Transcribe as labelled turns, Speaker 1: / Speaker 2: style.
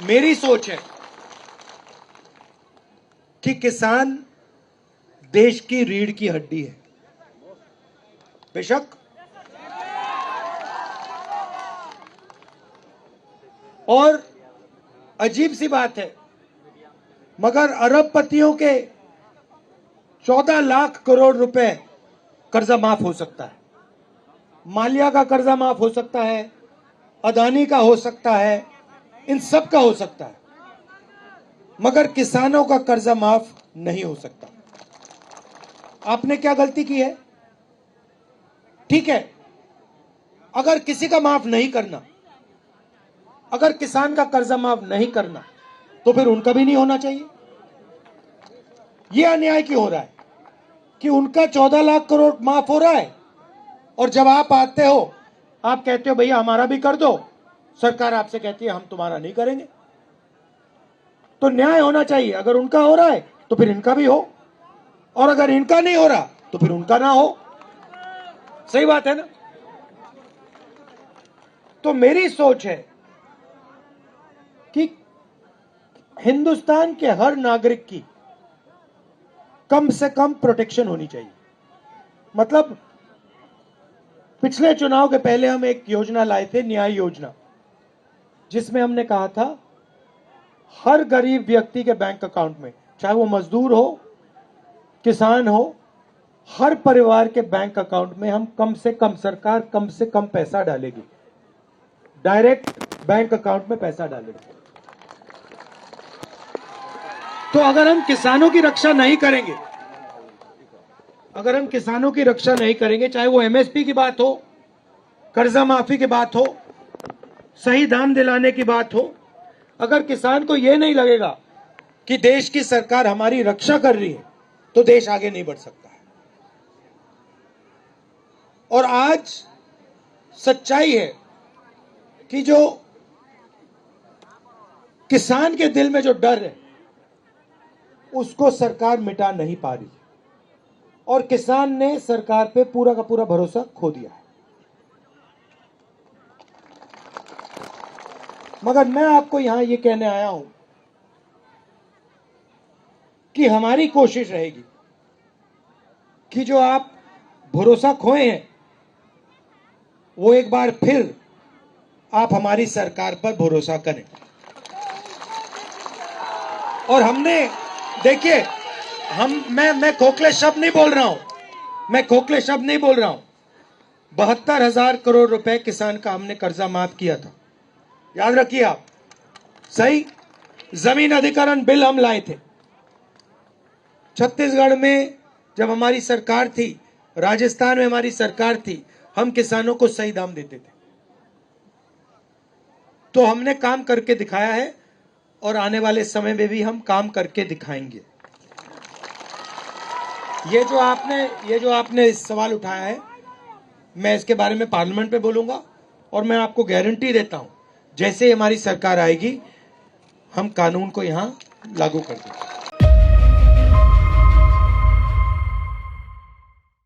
Speaker 1: मेरी सोच है कि किसान देश की रीढ़ की हड्डी है। बेशक और अजीब सी बात है, मगर अरबपतियों के 14 लाख करोड़ रुपए कर्जा माफ हो सकता है, मालिया का कर्जा माफ हो सकता है, अदानी का हो सकता है, इन सब का हो सकता है, मगर किसानों का कर्जा माफ नहीं हो सकता। आपने क्या गलती की है? ठीक है, अगर किसी का माफ नहीं करना, अगर किसान का कर्जा माफ नहीं करना, तो फिर उनका भी नहीं होना चाहिए। यह अन्याय क्यों हो रहा है कि उनका 14 लाख करोड़ माफ हो रहा है और जब आप आते हो आप कहते हो भैया हमारा भी कर दो, सरकार आपसे कहती है हम तुम्हारा नहीं करेंगे। तो न्याय होना चाहिए, अगर उनका हो रहा है तो फिर इनका भी हो, और अगर इनका नहीं हो रहा तो फिर उनका ना हो। सही बात है ना? तो मेरी सोच है कि हिंदुस्तान के हर नागरिक की कम से कम प्रोटेक्शन होनी चाहिए। मतलब पिछले चुनाव के पहले हम एक योजना लाए थे, न्याय योजना, जिसमें हमने कहा था हर गरीब व्यक्ति के बैंक अकाउंट में, चाहे वो मजदूर हो, किसान हो, हर परिवार के बैंक अकाउंट में हम कम से कम, सरकार कम से कम पैसा डालेगी, डायरेक्ट बैंक अकाउंट में पैसा डालेगी। तो अगर हम किसानों की रक्षा नहीं करेंगे, अगर हम किसानों की रक्षा नहीं करेंगे, चाहे वो एमएसपी की बात हो, कर्जा माफी की बात हो, सही दाम दिलाने की बात हो, अगर किसान को यह नहीं लगेगा कि देश की सरकार हमारी रक्षा कर रही है, तो देश आगे नहीं बढ़ सकता है। और आज सच्चाई है कि जो किसान के दिल में जो डर है उसको सरकार मिटा नहीं पा रही, और किसान ने सरकार पे पूरा का पूरा भरोसा खो दिया है। मगर मैं आपको यहां ये कहने आया हूं कि हमारी कोशिश रहेगी कि जो आप भरोसा खोए हैं वो एक बार फिर आप हमारी सरकार पर भरोसा करें। और हमने, देखिए, मैं खोखले शब्द नहीं बोल रहा हूं, मैं खोखले शब्द नहीं बोल रहा हूं। 72,000 करोड़ रुपए किसान का हमने कर्जा माफ किया था, याद रखिए आप। सही, जमीन अधिग्रहण बिल हम लाए थे छत्तीसगढ़ में जब हमारी सरकार थी, राजस्थान में हमारी सरकार थी, हम किसानों को सही दाम देते थे। तो हमने काम करके दिखाया है और आने वाले समय में भी हम काम करके दिखाएंगे। ये जो आपने सवाल उठाया है, मैं इसके बारे में पार्लियामेंट में बोलूंगा, और मैं आपको गारंटी देता हूं जैसे हमारी सरकार आएगी हम कानून को यहां लागू कर देंगे।